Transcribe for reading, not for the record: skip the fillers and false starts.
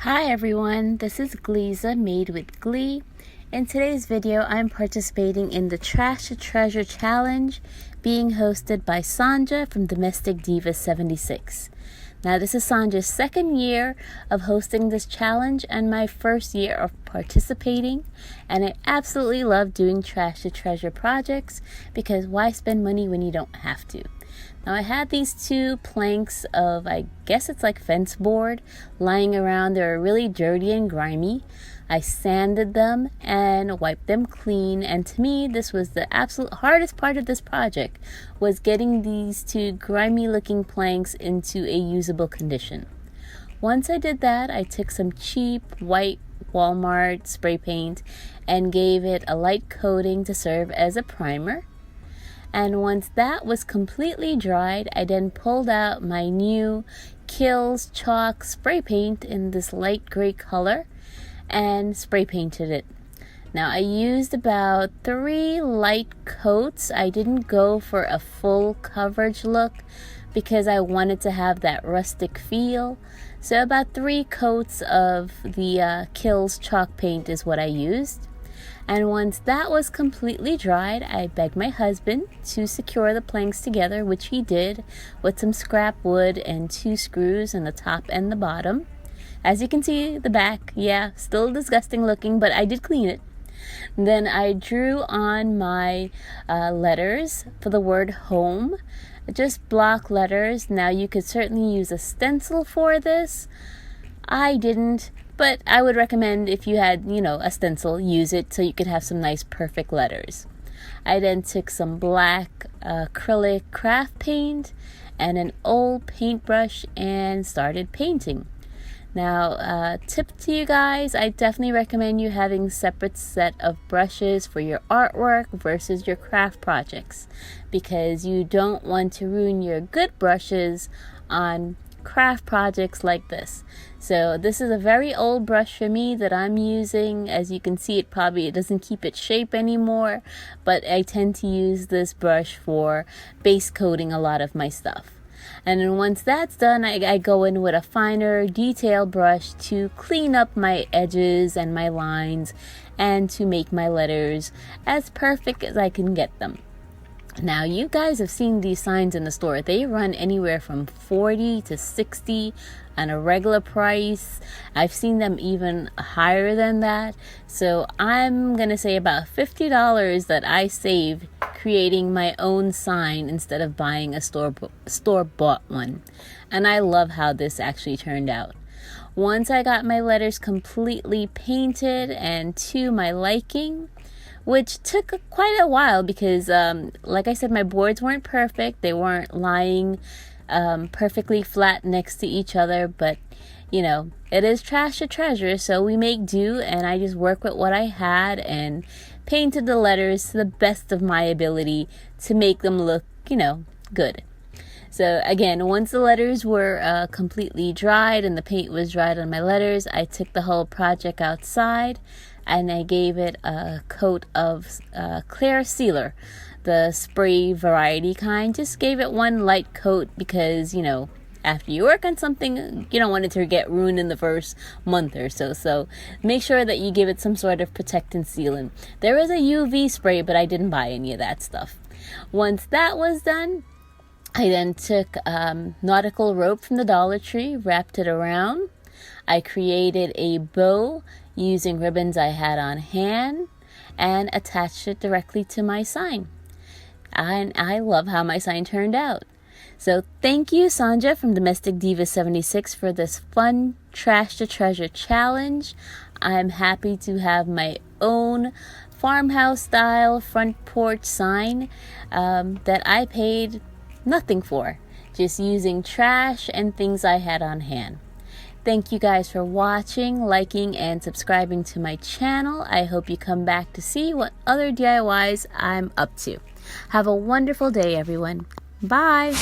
Hi everyone, this is Gleeza made with Glee. In today's video, I'm participating in the Trash to Treasure challenge being hosted by Sonja from Domestic Diva 76. Now this is Sonja's second year of hosting this challenge and my first year of participating, and I absolutely love doing Trash to Treasure projects because why spend money when you don't have to? Now I had these two planks of, I guess it's like fence board, lying around. They were really dirty and grimy. I sanded them and wiped them clean, and to me this was the absolute hardest part of this project, was getting these two grimy looking planks into a usable condition. Once I did that, I took some cheap white Walmart spray paint and gave it a light coating to serve as a primer. And once that was completely dried, I then pulled out my new Kills chalk spray paint in this light gray color and spray painted it. Now I used about 3 light coats. I didn't go for a full coverage look because I wanted to have that rustic feel. So about 3 coats of the Kills chalk paint is what I used. And once that was completely dried, I begged my husband to secure the planks together, which he did with some scrap wood and 2 screws in the top and the bottom. As you can see, the back, yeah, still disgusting looking, but I did clean it. Then I drew on my letters for the word home, just block letters. Now you could certainly use a stencil for this. I didn't. But I would recommend if you had, a stencil, use it so you could have some nice perfect letters. I then took some black acrylic craft paint and an old paintbrush and started painting. Now, tip to you guys, I definitely recommend you having a separate set of brushes for your artwork versus your craft projects, because you don't want to ruin your good brushes on craft projects like this. So this is a very old brush for me that I'm using. As you can see, it doesn't keep its shape anymore, but I tend to use this brush for base coating a lot of my stuff. And then once that's done, I go in with a finer detail brush to clean up my edges and my lines and to make my letters as perfect as I can get them. Now, you guys have seen these signs in the store. They run anywhere from $40 to $60 on a regular price. I've seen them even higher than that. So I'm going to say about $50 that I saved creating my own sign instead of buying a store-bought one. And I love how this actually turned out. Once I got my letters completely painted and to my liking, which took quite a while because, like I said, my boards weren't perfect. They weren't lying perfectly flat next to each other. But, it is trash to treasure, so we make do. And I just worked with what I had and painted the letters to the best of my ability to make them look, good. So again, once the letters were completely dried and the paint was dried on my letters, I took the whole project outside and I gave it a coat of clear sealer, the spray variety kind. Just gave it one light coat because, after you work on something, you don't want it to get ruined in the first month or so. So make sure that you give it some sort of protectant sealant. There is a UV spray, but I didn't buy any of that stuff. Once that was done, I then took nautical rope from the Dollar Tree, wrapped it around. I created a bow using ribbons I had on hand and attached it directly to my sign. And I love how my sign turned out. So thank you, Sonja from Domestic Diva 76, for this fun Trash to Treasure challenge. I'm happy to have my own farmhouse style front porch sign that I paid nothing for, just using trash and things I had on hand. Thank you guys for watching, liking, and subscribing to my channel. I hope you come back to see what other DIYs I'm up to. Have a wonderful day, everyone. Bye!